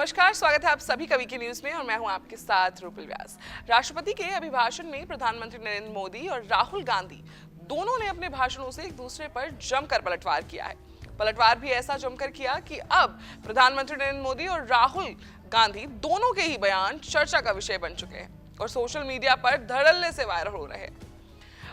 नमस्कार, स्वागत है आप सभी कवि के न्यूज में और मैं हूं आपके साथ रूपल व्यास। राष्ट्रपति के अभिभाषण में प्रधानमंत्री नरेंद्र मोदी और राहुल गांधी दोनों ने अपने भाषणों से एक दूसरे पर जमकर पलटवार किया है। पलटवार भी ऐसा जमकर किया कि अब प्रधानमंत्री नरेंद्र मोदी और राहुल गांधी दोनों के ही बयान चर्चा का विषय बन चुके हैं और सोशल मीडिया पर धड़ल्ले से वायरल हो रहे हैं।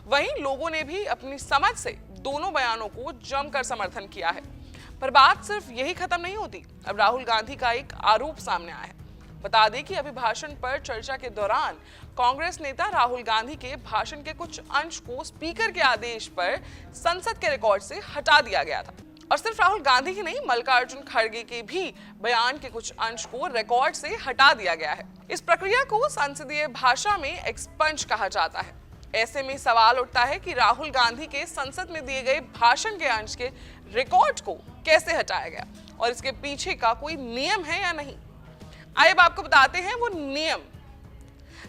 वहीं लोगों ने भी अपनी समझ से दोनों बयानों को जमकर समर्थन किया है। पर बात सिर्फ यही खत्म नहीं होती। अब राहुल गांधी का एक आरोप सामने आया है। बता दें कि अभिभाषण पर चर्चा के दौरान कांग्रेस नेता राहुल गांधी के भाषण के कुछ अंश को स्पीकर के आदेश पर संसद के रिकॉर्ड से हटा दिया गया था। और सिर्फ राहुल गांधी ही नहीं, मल्लिकार्जुन खड़गे के भी बयान के कुछ अंश को रिकॉर्ड से हटा दिया गया है। इस प्रक्रिया को संसदीय भाषा में एक्सपंज कहा जाता है। ऐसे में सवाल उठता है कि राहुल गांधी के संसद में दिए गए भाषण के अंश के रिकॉर्ड को कैसे हटाया गया और इसके पीछे का कोई नियम है या नहीं। आइए अब आपको बताते हैं वो नियम।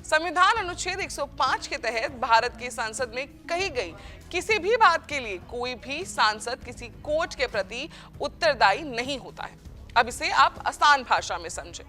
संविधान अनुच्छेद 105 के तहत भारत की संसद में कही गई किसी भी बात के लिए कोई भी सांसद किसी कोर्ट के प्रति उत्तरदायी नहीं होता है। अब इसे आप आसान भाषा में समझें।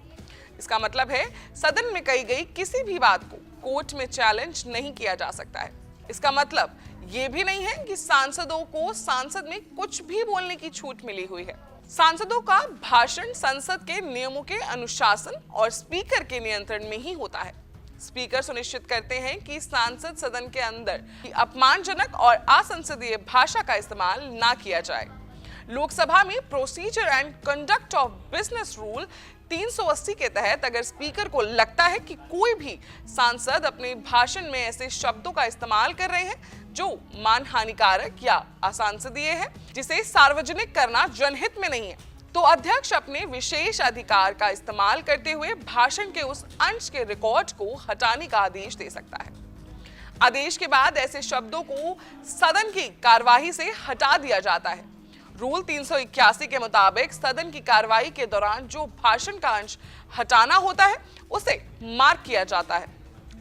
इसका मतलब है सदन में कही गई किसी भी बात को कोर्ट में चैलेंज नहीं किया जा सकता है। इसका मतलब ये भी नहीं है कि सांसदों को संसद में कुछ भी बोलने की छूट मिली हुई है। सांसदों का भाषण संसद के नियमों के अनुशासन और स्पीकर के नियंत्रण में ही होता है। स्पीकर सुनिश्चित करते हैं कि सांसद सदन के अंदर अपमानजनक और असंसदीय भाषा का इस्तेमाल ना किया जाए। लोकसभा में procedure and conduct of business rule 380 के तहत अगर स्पीकर को लगता है कि कोई भी सांसद अपने भाषण में ऐसे शब्दों का इस्तेमाल कर रहे हैं जो मानहानिकारक या असंसदीय है, जिसे सार्वजनिक करना जनहित में नहीं है, तो अध्यक्ष अपने विशेष अधिकार का इस्तेमाल करते हुए भाषण के उस अंश के रिकॉर्ड को हटाने का आदेश दे सकता है। आदेश के बाद ऐसे शब्दों को सदन की कार्यवाही से हटा दिया जाता है। रूल 381 के मुताबिक सदन की कार्रवाई के दौरान जो भाषण का अंश हटाना होता है उसे मार्क किया जाता है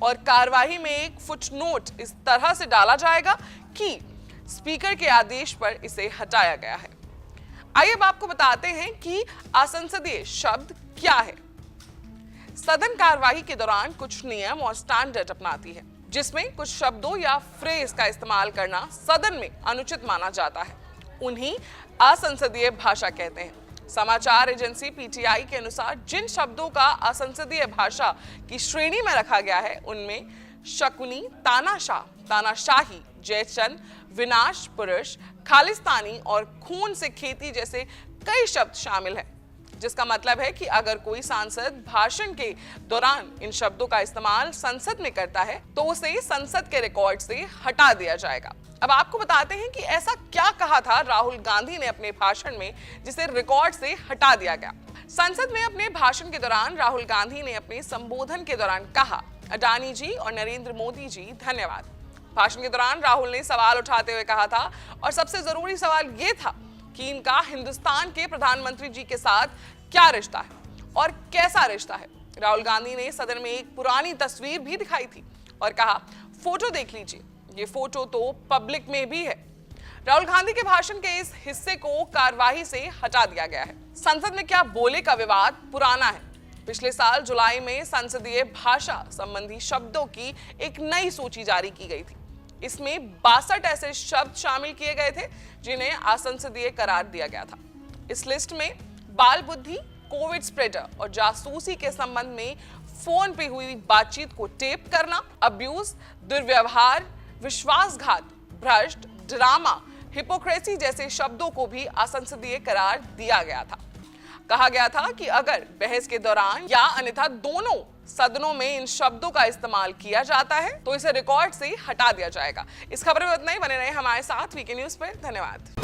और कार्यवाही में एक फुटनोट इस तरह से डाला जाएगा कि स्पीकर के आदेश पर इसे हटाया गया है। आइए अब आपको बताते हैं कि असंसदीय शब्द क्या है। सदन कार्यवाही के दौरान कुछ नियम और स्टैंडर्ड अपनाती है जिसमें कुछ शब्दों या फ्रेज का इस्तेमाल करना सदन में अनुचित माना जाता है। उन्हीं असंसदीय भाषा कहते हैं। समाचार एजेंसी पीटीआई के अनुसार जिन शब्दों का असंसदीय भाषा की श्रेणी में रखा गया है उनमें शकुनी, तानाशाह, तानाशाही, जयचंद, विनाश पुरुष, खालिस्तानी और खून से खेती जैसे कई शब्द शामिल हैं। जिसका मतलब है कि अगर कोई सांसद भाषण के दौरान इन शब्दों का इस्तेमाल संसद में करता है तो उसे संसद के रिकॉर्ड से हटा दिया जाएगा। अब आपको बताते हैं कि ऐसा क्या कहा था राहुल गांधी ने अपने भाषण में जिसे रिकॉर्ड से हटा दिया गया। संसद में अपने भाषण के दौरान राहुल गांधी ने अपने संबोधन के दौरान कहा, अडानी जी और नरेंद्र मोदी जी धन्यवाद। भाषण के दौरान राहुल ने सवाल उठाते हुए कहा था और सबसे जरूरी सवाल ये था कि इनका हिंदुस्तान के प्रधानमंत्री जी के साथ क्या रिश्ता है और कैसा रिश्ता है। राहुल गांधी ने सदन में एक पुरानी तस्वीर भी दिखाई थी और कहा, फोटो देख लीजिए, ये फोटो तो पब्लिक में भी है। राहुल गांधी के भाषण के इस हिस्से को कार्यवाही से हटा दिया गया है। संसद में क्या बोले का विवाद पुराना है। पिछले साल जुलाई में संसदीय भाषा संबंधी शब्दों की एक नई सूची जारी की गई थी। इसमें 62 ऐसे शब्द शामिल किए गए थे जिन्हें असंसदीय करार दिया गया था। इस लिस्ट में बाल बुद्धि, कोविड स्प्रेडर और जासूसी के संबंध में फोन पे हुई बातचीत को टेप करना, अब्यूज, दुर्व्यवहार, विश्वासघात, भ्रष्ट, ड्रामा, हिपोक्रेसी जैसे शब्दों को भी असंसदीय करार दिया गया था। कहा गया था कि अगर बहस के दौरान या अन्यथा दोनों सदनों में इन शब्दों का इस्तेमाल किया जाता है तो इसे रिकॉर्ड से हटा दिया जाएगा। इस खबर में उतना ही। बने रहे हमारे साथ वीके न्यूज पर। धन्यवाद।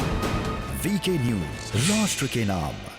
वीके न्यूज, राष्ट्र के नाम।